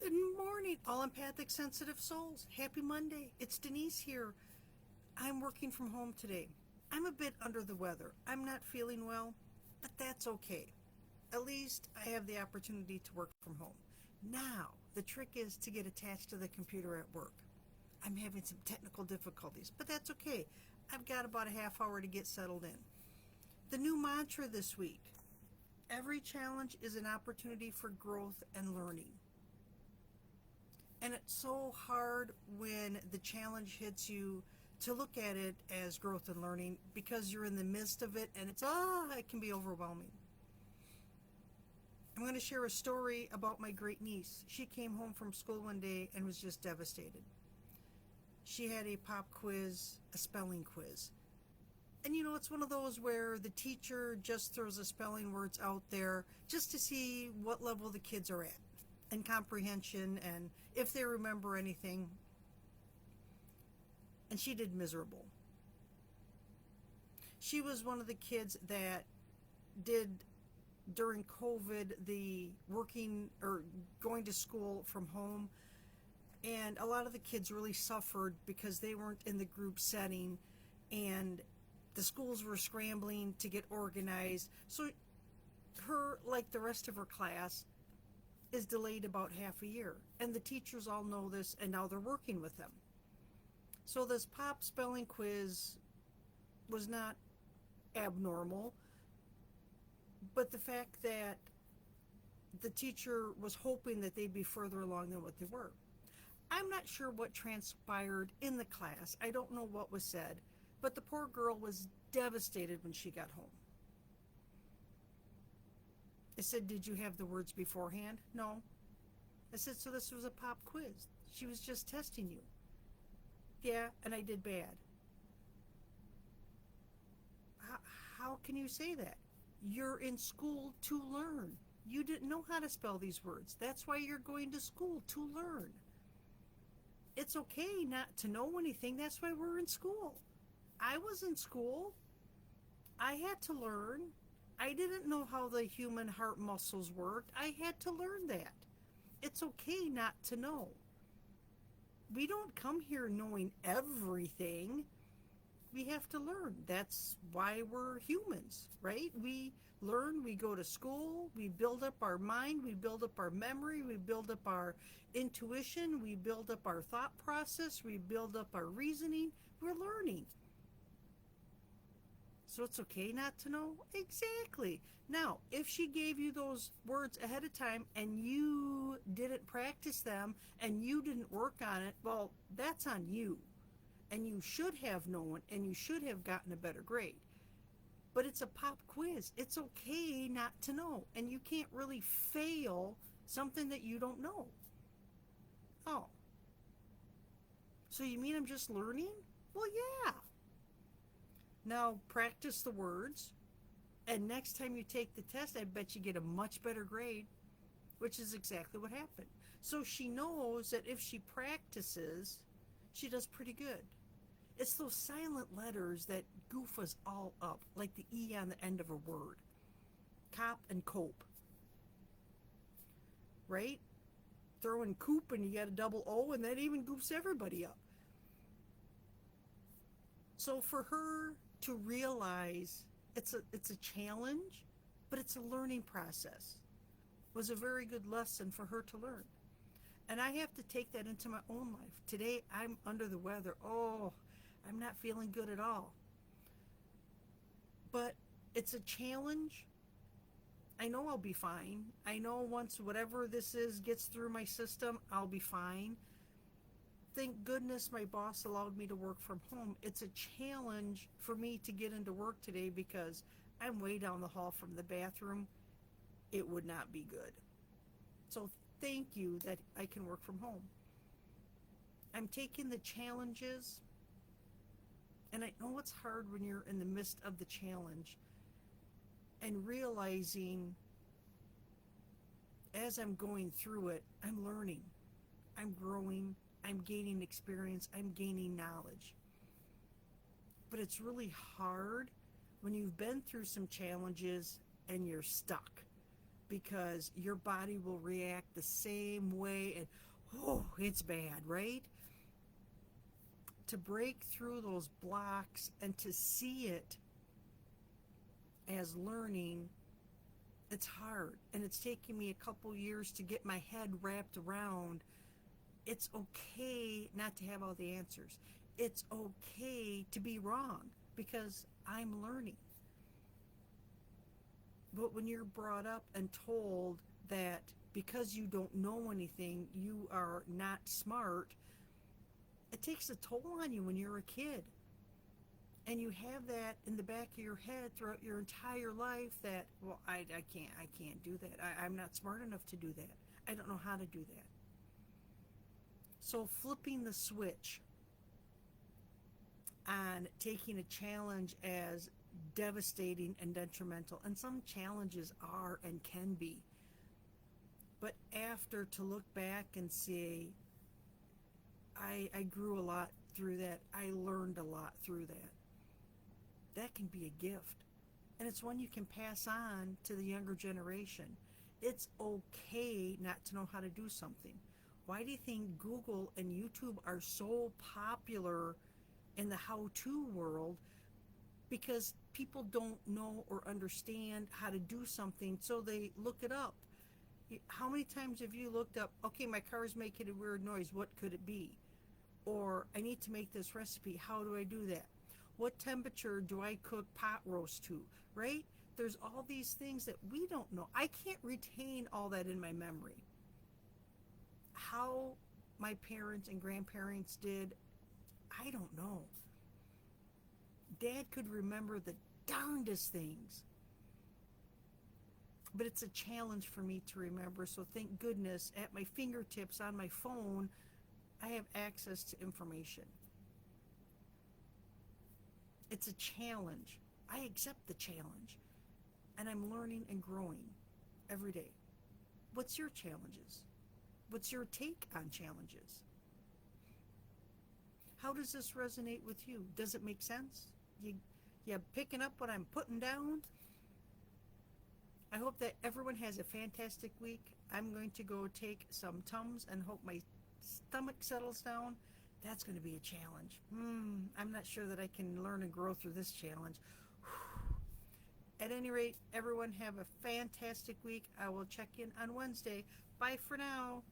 Good morning, all empathic sensitive souls. Happy Monday. It's Denise here. I'm working from home today. I'm a bit under the weather. I'm not feeling well, but that's okay. At least I have the opportunity to work from home. Now, the trick is to get attached to the computer at work. I'm having some technical difficulties, but that's okay. I've got about a half hour to get settled in. The new mantra this week: every challenge is an opportunity for growth and learning. And it's so hard when the challenge hits you to look at it as growth and learning because you're in the midst of it and it can be overwhelming. I'm going to share a story about my great niece. She came home from school one day and was just devastated. She had a pop quiz, a spelling quiz. And it's one of those where the teacher just throws the spelling words out there just to see what level the kids are at and comprehension and if they remember anything. And she did miserable. She was one of the kids that did during COVID the working or going to school from home, and a lot of the kids really suffered because they weren't in the group setting and the schools were scrambling to get organized. So her, like the rest of her class, is delayed about half a year, and the teachers all know this, and now they're working with them. So this pop spelling quiz was not abnormal, but the fact that the teacher was hoping that they'd be further along than what they were. I'm not sure what transpired in the class. I don't know what was said, but the poor girl was devastated when she got home. I said, "Did you have the words beforehand?" "No." I said, "So this was a pop quiz. She was just testing you." "Yeah, and I did bad." How can you say that? You're in school to learn. You didn't know how to spell these words. That's why you're going to school, to learn. It's okay not to know anything. That's why we're in school. I was in school. I had to learn. I didn't know how the human heart muscles worked. I had to learn that. It's okay not to know. We don't come here knowing everything. We have to learn. That's why we're humans, right? We learn, we go to school, we build up our mind, we build up our memory, we build up our intuition, we build up our thought process, we build up our reasoning. We're learning. So it's okay not to know? Exactly. Now, if she gave you those words ahead of time and you didn't practice them and you didn't work on it, well, that's on you. And you should have known and you should have gotten a better grade. But it's a pop quiz. It's okay not to know. And you can't really fail something that you don't know. Oh. So you mean I'm just learning? Well, yeah. Now practice the words, and next time you take the test, I bet you get a much better grade, which is exactly what happened. So she knows that if she practices, she does pretty good. It's those silent letters that goof us all up, like the E on the end of a word. Cop and cope. Right? Throw in coop and you got a double O, and that even goofs everybody up. So for her to realize it's a challenge, but it's a learning process, was a very good lesson for her to learn. And I have to take that into my own life. Today I'm under the weather. Oh, I'm not feeling good at all. But it's a challenge. I know I'll be fine. I know once whatever this is gets through my system, I'll be fine. Thank goodness my boss allowed me to work from home. It's a challenge for me to get into work today because I'm way down the hall from the bathroom. It would not be good. So thank you that I can work from home. I'm taking the challenges, and I know it's hard when you're in the midst of the challenge and realizing as I'm going through it, I'm learning, I'm growing, I'm gaining experience, I'm gaining knowledge. But it's really hard when you've been through some challenges and you're stuck. because your body will react the same way, and oh, it's bad, right? To break through those blocks and to see it as learning, it's hard, and it's taking me a couple years to get my head wrapped around. It's okay not to have all the answers. It's okay to be wrong because I'm learning. But when you're brought up and told that because you don't know anything, you are not smart, it takes a toll on you when you're a kid. And you have that in the back of your head throughout your entire life that, well, I can't do that. I'm not smart enough to do that. I don't know how to do that. So flipping the switch on taking a challenge as devastating and detrimental, and some challenges are and can be, but after to look back and say, I grew a lot through that. I learned a lot through that. That can be a gift. And it's one you can pass on to the younger generation. It's okay not to know how to do something. Why do you think Google and YouTube are so popular in the how-to world? Because people don't know or understand how to do something, so they look it up. How many times have you looked up, okay, my car's making a weird noise, what could it be? Or I need to make this recipe, how do I do that? What temperature do I cook pot roast to, right? There's all these things that we don't know. I can't retain all that in my memory. How my parents and grandparents did, I don't know. Dad could remember the darndest things. But it's a challenge for me to remember, so thank goodness at my fingertips on my phone, I have access to information. It's a challenge. I accept the challenge. And I'm learning and growing every day. What's your challenges? What's your take on challenges? How does this resonate with you? Does it make sense? You picking up what I'm putting down? I hope that everyone has a fantastic week. I'm going to go take some Tums and hope my stomach settles down. That's going to be a challenge. I'm not sure that I can learn and grow through this challenge. At any rate, everyone have a fantastic week. I will check in on Wednesday. Bye for now.